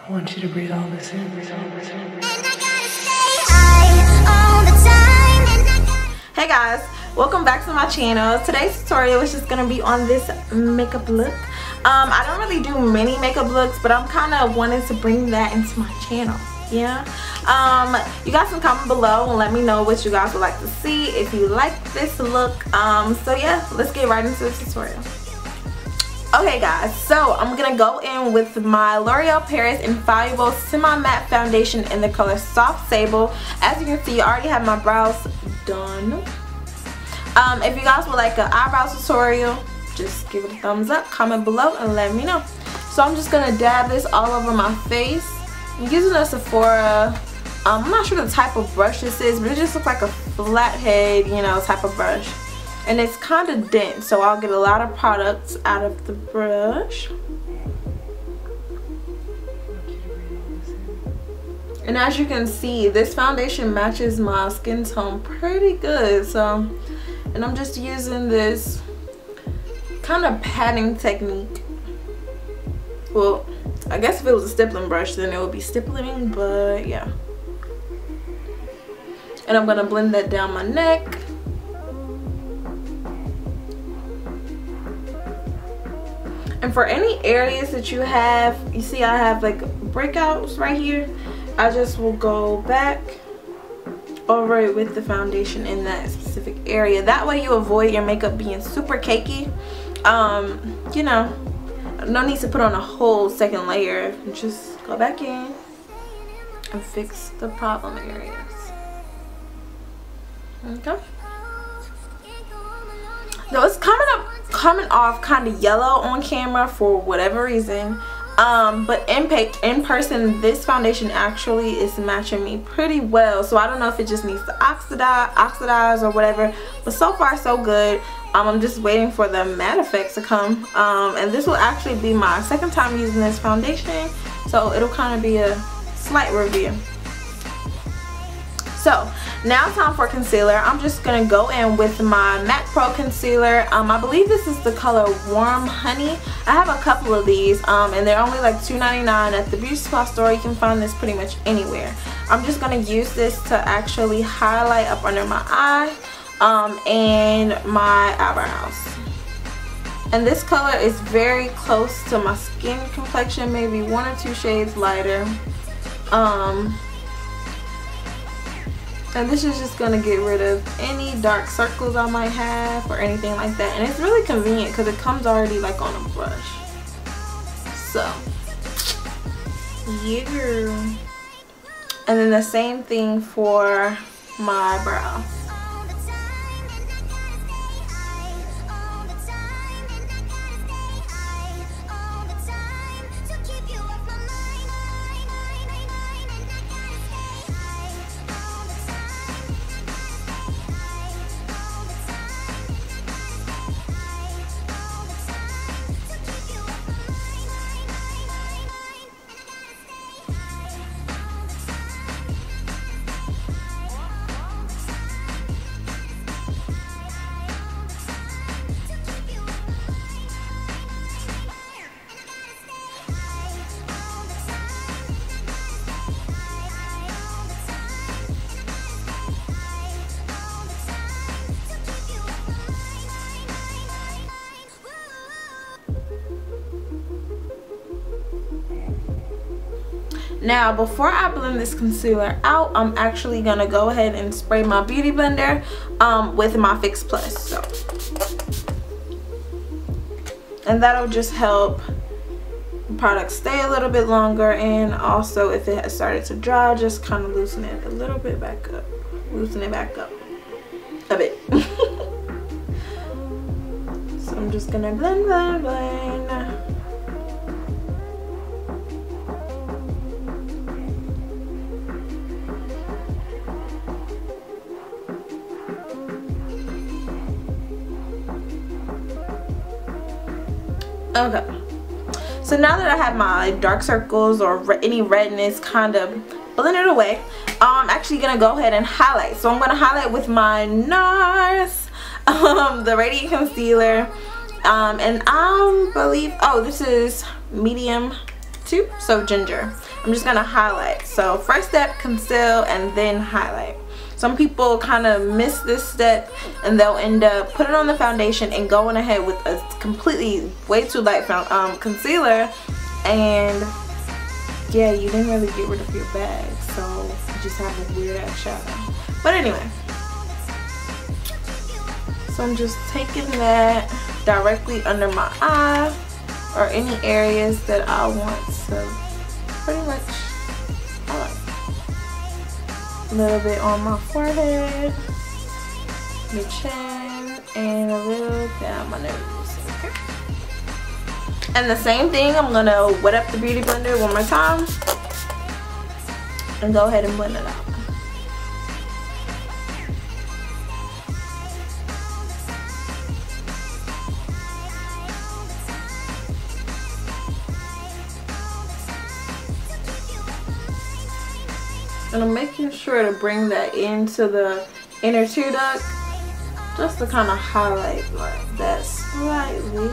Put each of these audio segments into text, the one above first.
I want you to breathe all this in. Hey guys, welcome back to my channel. Today's tutorial is just gonna be on this makeup look. I don't really do many makeup looks, but I'm kind of wanting to bring that into my channel. Yeah. You guys can comment below and let me know what you guys would like to see if you like this look. So yeah, let's get right into the tutorial. Okay guys, so I'm gonna go in with my L'Oreal Paris Infallible Semi Matte Foundation in the color Soft Sable. As you can see, I already have my brows done. If you guys would like an eyebrow tutorial, just give it a thumbs up, comment below, and let me know. So I'm just gonna dab this all over my face. I'm using a Sephora. I'm not sure the type of brush this is, but it just looks like a flathead, you know, type of brush. And it's kind of dense, so I'll get a lot of products out of the brush. And as you can see, this foundation matches my skin tone pretty good. So, and I'm just using this kind of patting technique. Well, I guess if it was a stippling brush, then it would be stippling, but yeah. And I'm gonna blend that down my neck. And for any areas that you have, you see I have like breakouts right here, I just will go back over it with the foundation in that specific area. That way you avoid your makeup being super cakey. You know, no need to put on a whole second layer. Just go back in and fix the problem areas. Okay. Now it's coming off kind of yellow on camera for whatever reason. But in person, this foundation actually is matching me pretty well. So I don't know if it just needs to oxidize or whatever. But so far so good. I'm just waiting for the matte effects to come. And this will actually be my second time using this foundation. So it'll kind of be a slight review. So now time for concealer. I'm just gonna go in with my MAC Pro concealer. I believe this is the color Warm Honey. I have a couple of these, and they're only like $2.99 at the beauty supply store. You can find this pretty much anywhere. I'm just gonna use this to actually highlight up under my eye and my eyebrows. And this color is very close to my skin complexion, maybe 1 or 2 shades lighter. And this is just gonna get rid of any dark circles I might have or anything like that. And it's really convenient because it comes already like on a brush. So, yeah. And then the same thing for my brows. Now, before I blend this concealer out, I'm actually gonna go ahead and spray my beauty blender with my Fix Plus. So, and that'll just help the product stay a little bit longer, and also if it has started to dry, just kind of loosen it a little bit back up, loosen it back up a bit. So I'm just gonna blend, blend, blend. Okay, so now that I have my dark circles or any redness kind of blended away, I'm actually gonna go ahead and highlight. So I'm gonna highlight with my Nars the Radiant Concealer, and I believe, oh, this is medium 2. 2, so ginger. I'm just gonna highlight. So first step, conceal and then highlight. Some people kind of miss this step and they'll end up putting on the foundation and going ahead with a completely way too light concealer, and yeah, you didn't really get rid of your bag, so you just have a weird ass shadow. But anyway, so I'm just taking that directly under my eye or any areas that I want to pretty much highlight. A little bit on my forehead, the chin, and a little down my nose. Okay. And the same thing, I'm gonna wet up the beauty blender one more time and go ahead and blend it out. And I'm making sure to bring that into the inner tear duct just to kind of highlight like that slightly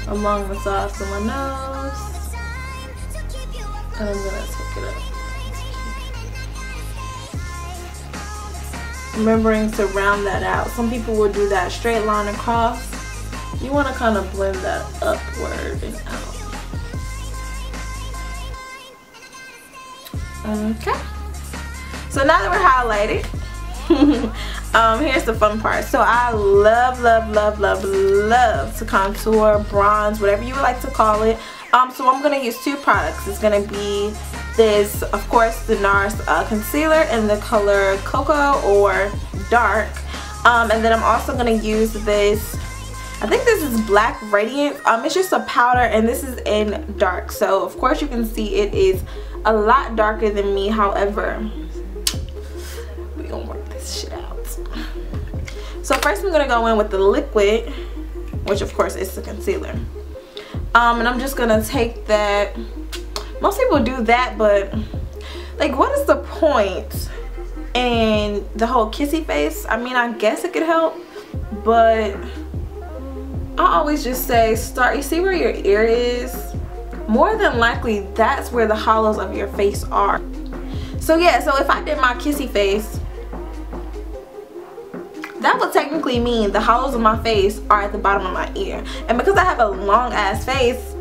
along the sides of my nose. And I'm gonna take it up. Remembering to round that out. Some people will do that straight line across. You want to kind of blend that upward and out. Okay, so now that we're highlighted, here's the fun part. So I love to contour, bronze, whatever you would like to call it. So I'm going to use 2 products. It's going to be this, of course, the Nars Concealer in the color Cocoa or Dark. And then I'm also going to use this, I think this is Black Radiance. It's just a powder, and this is in Dark. So of course you can see it is a lot darker than me. However, we're gonna work this shit out. So first I'm gonna go in with the liquid, which of course is the concealer. And I'm just gonna take that. Most people do that, but like, what is the point in the whole kissy face? I mean, I guess it could help, but I always just say start. You see where your ear is? More than likely that's where the hollows of your face are. So yeah, so if I did my kissy face, that would technically mean the hollows of my face are at the bottom of my ear. And because I have a long ass face,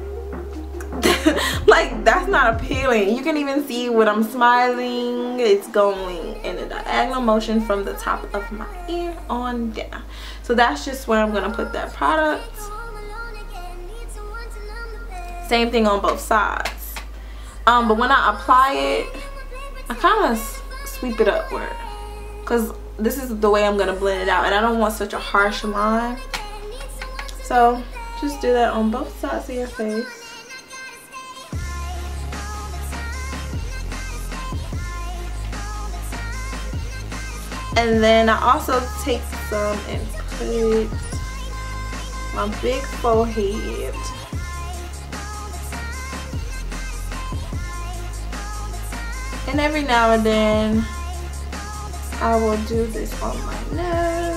like, that's not appealing. You can even see when I'm smiling, it's going in a diagonal motion from the top of my ear on down. So that's just where I'm gonna put that product. Same thing on both sides. But when I apply it, I kind of sweep it upward, because this is the way I'm going to blend it out, and I don't want such a harsh line. So just do that on both sides of your face. And then I also take some and put my big forehead. And every now and then I will do this on my nose.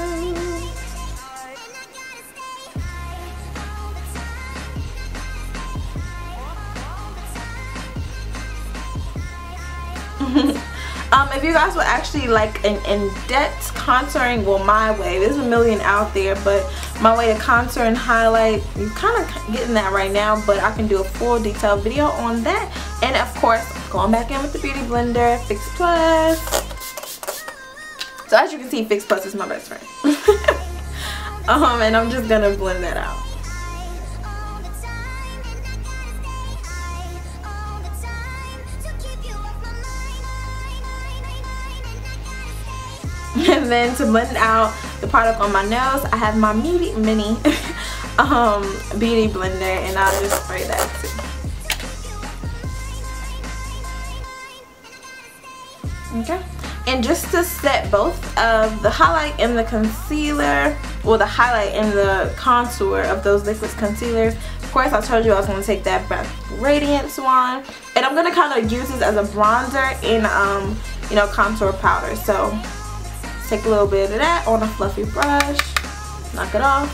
If you guys would actually like an in-depth contouring, well, my way, there's a million out there, but my way to contour and highlight, you're kind of getting that right now, but I can do a full detailed video on that. And of course, going back in with the beauty blender, Fix Plus. So as you can see, Fix Plus is my best friend. And I'm just gonna blend that out. And then to blend out the product on my nose, I have my mini beauty blender, and I'll just spray that too. Okay, and just to set both of the highlight and the concealer, well, the highlight and the contour of those liquid concealers, of course I told you I was going to take that Black Radiance one, and I'm going to kind of use this as a bronzer in you know, contour powder. So take a little bit of that on a fluffy brush, knock it off,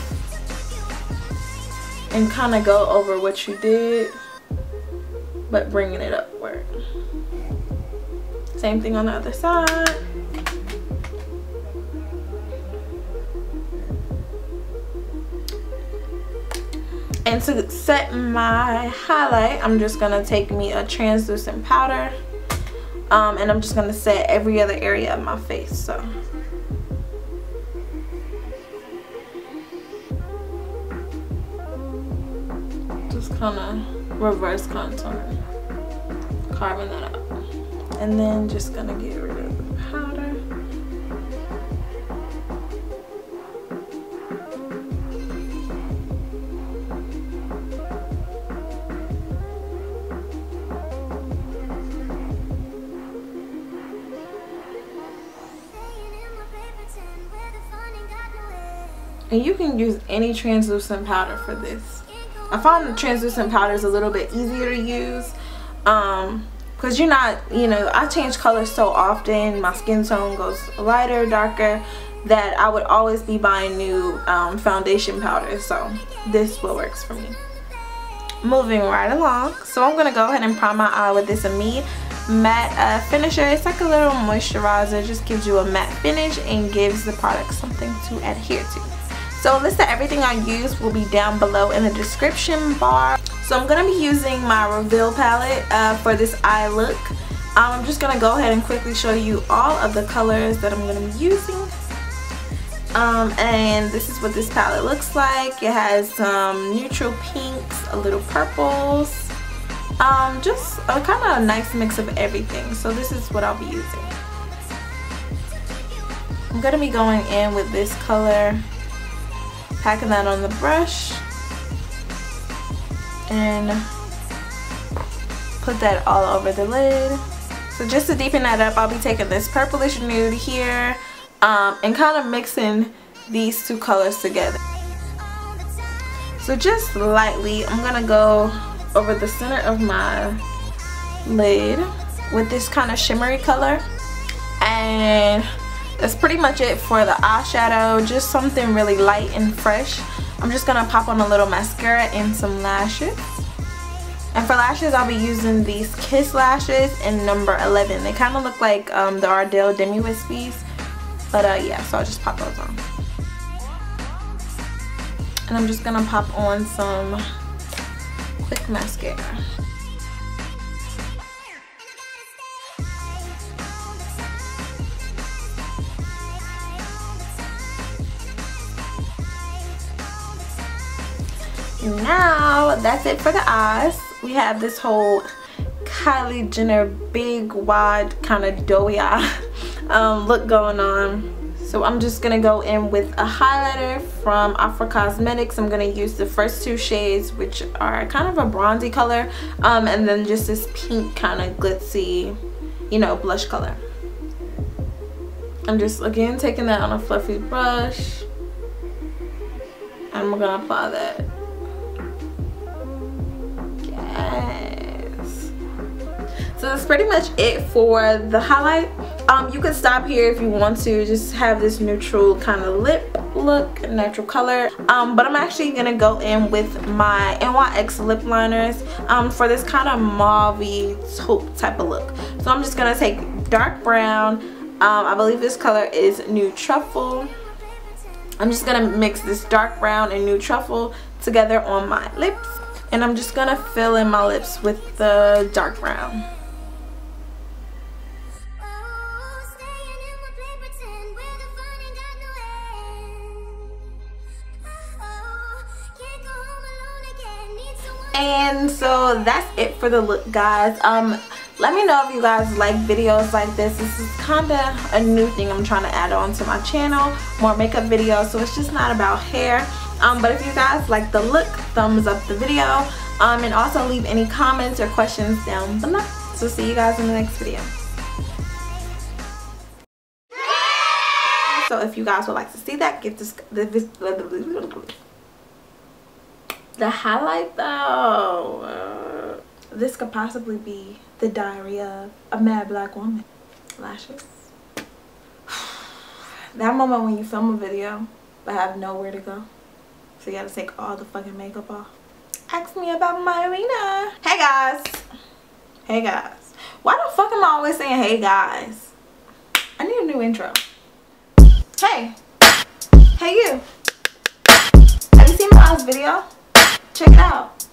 and kind of go over what you did. but bringing it upward. Same thing on the other side. And to set my highlight, I'm just gonna take me a translucent powder, and I'm just gonna set every other area of my face. So just kind of reverse contour, carving that up, and then just gonna get rid of the powder. And you can use any translucent powder for this. I find the translucent powder is a little bit easier to use because you're not, you know, I change colors so often. My skin tone goes lighter, darker, that I would always be buying new foundation powder. So this is what works for me. Moving right along. So I'm going to go ahead and prime my eye with this Imovie matte finisher. It's like a little moisturizer. Just gives you a matte finish and gives the product something to adhere to. So a list of everything I use will be down below in the description bar. So I'm going to be using my Revlon palette for this eye look. I'm just going to go ahead and quickly show you all of the colors that I'm going to be using. And this is what this palette looks like. It has some neutral pinks, a little purples, just a kind of nice mix of everything. So this is what I'll be using. I'm going to be going in with this color, packing that on the brush, and put that all over the lid. So just to deepen that up, I'll be taking this purplish nude here and kind of mixing these two colors together. So just lightly, I'm gonna go over the center of my lid with this kind of shimmery color, and that's pretty much it for the eyeshadow. Just something really light and fresh. I'm just gonna pop on a little mascara and some lashes. And for lashes, I'll be using these Kiss lashes in number 11. They kind of look like the Ardell Demi Wispies, but yeah, so I'll just pop those on. And I'm just gonna pop on some quick mascara. Now that's it for the eyes. We have this whole Kylie Jenner big wide kind of doughy eye look going on. So I'm just gonna go in with a highlighter from Ofra Cosmetics. I'm gonna use the first two shades, which are kind of a bronzy color, and then just this pink kind of glitzy, you know, blush color. I'm just again taking that on a fluffy brush, and we're gonna apply that. Yes. So that's pretty much it for the highlight. You can stop here if you want to just have this neutral kind of lip look, natural color, but I'm actually gonna go in with my NYX lip liners for this kind of mauve-y taupe type of look. So I'm just gonna take dark brown, I believe this color is Nude Truffle. I'm just gonna mix this dark brown and Nude Truffle together on my lips, and I'm just gonna fill in my lips with the dark brown. And so that's it for the look, guys. Let me know if you guys like videos like this. This is kind of a new thing I'm trying to add on to my channel, more makeup videos, so it's just not about hair. But if you guys like the look, thumbs up the video, and also leave any comments or questions down below. So see you guys in the next video. So if you guys would like to see that, give this the highlight though. This could possibly be the diary of a mad black woman. Lashes. That moment when you film a video but have nowhere to go, so you gotta take all the fucking makeup off. Ask me about my arena. Hey guys, Hey guys. Why the fuck am I always saying hey guys? I need a new intro. Hey. Hey you. Have you seen my last video? Check it out.